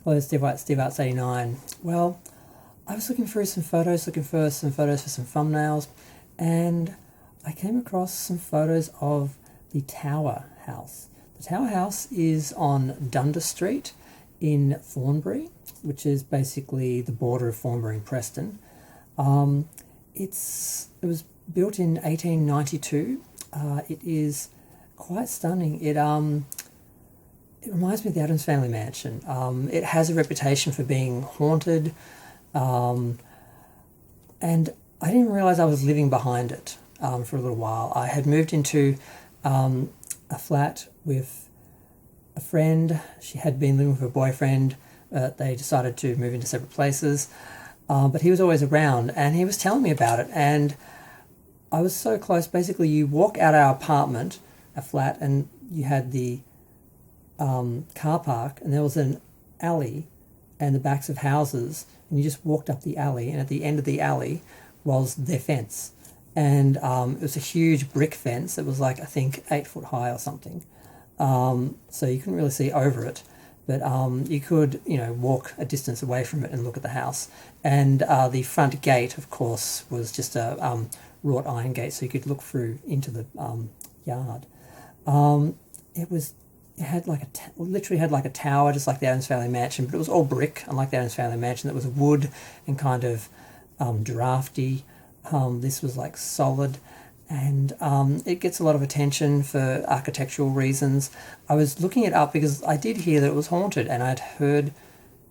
Hello, Steve White, Steve Arts 89. Well, I was looking for some photos for some thumbnails, and I came across some photos of the Tower House. The Tower House is on Dundas Street in Thornbury, which is basically the border of Thornbury and Preston. It was built in 1892. It is quite stunning. It reminds me of the Addams Family Mansion. It has a reputation for being haunted, and I didn't realise I was living behind it for a little while. I had moved into a flat with a friend. She had been living with her boyfriend. They decided to move into separate places, but he was always around, and he was telling me about it, and I was so close. Basically, you walk out our apartment, a flat, and you had the car park, and there was an alley and the backs of houses, and you just walked up the alley, and at the end of the alley was their fence, and it was a huge brick fence. It was like, I think, 8 foot high or something, so you couldn't really see over it, but you could, walk a distance away from it and look at the house. And the front gate, of course, was just a wrought iron gate, so you could look through into the yard. It had literally had like a tower, just like the Addams Family Mansion, but it was all brick, unlike the Addams Family Mansion that was wood and kind of drafty. This was like solid, and it gets a lot of attention for architectural reasons. I was looking it up because I did hear that it was haunted, and I'd heard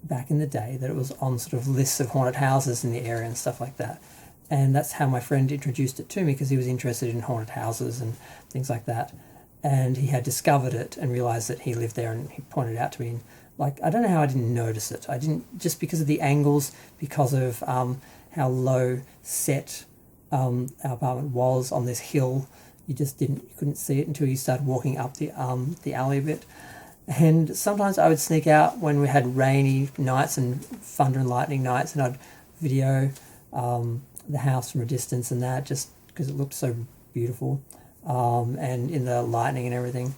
back in the day that it was on sort of lists of haunted houses in the area and stuff like that. And that's how my friend introduced it to me, because he was interested in haunted houses and things like that. And he had discovered it and realised that he lived there, and he pointed it out to me. And, I don't know how I didn't notice it. I didn't, just because of the angles, because of how low set our apartment was on this hill. You couldn't see it until you started walking up the alley a bit. And sometimes I would sneak out when we had rainy nights and thunder and lightning nights, and I'd video the house from a distance, and that, just because it looked so beautiful. And in the lightning and everything.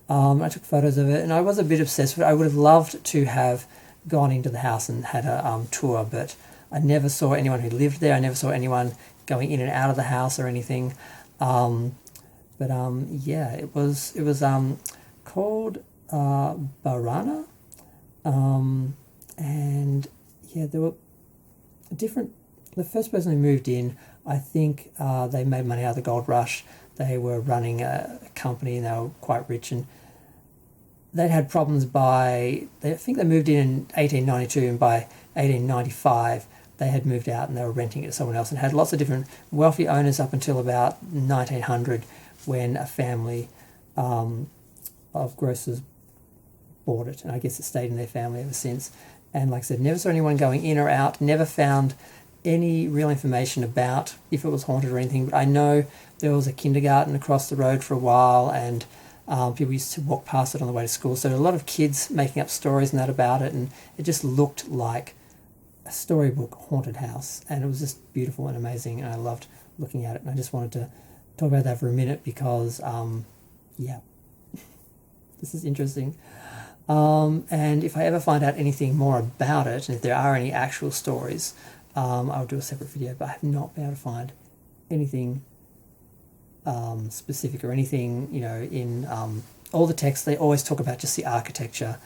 I took photos of it, and I was a bit obsessed with it. I would have loved to have gone into the house and had a tour, but I never saw anyone who lived there. I never saw anyone going in and out of the house or anything. Yeah, it was called Barana, and yeah, there were different. The first person who moved in, I think they made money out of the gold rush. They were running a company, and they were quite rich, and they'd had problems I think they moved in 1892, and by 1895 they had moved out and they were renting it to someone else, and had lots of different wealthy owners up until about 1900, when a family of grocers bought it, and I guess it stayed in their family ever since. And like I said, never saw anyone going in or out, never found any real information about if it was haunted or anything, but I know there was a kindergarten across the road for a while, and people used to walk past it on the way to school, so a lot of kids making up stories and that about it, and it just looked like a storybook haunted house, and it was just beautiful and amazing, and I loved looking at it. And I just wanted to talk about that for a minute because yeah, this is interesting. And if I ever find out anything more about it, and if there are any actual stories, I'll do a separate video, but I have not been able to find anything specific or anything, in all the texts. They always talk about just the architecture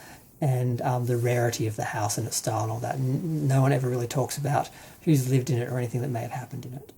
and the rarity of the house and its style and all that. No one ever really talks about who's lived in it or anything that may have happened in it.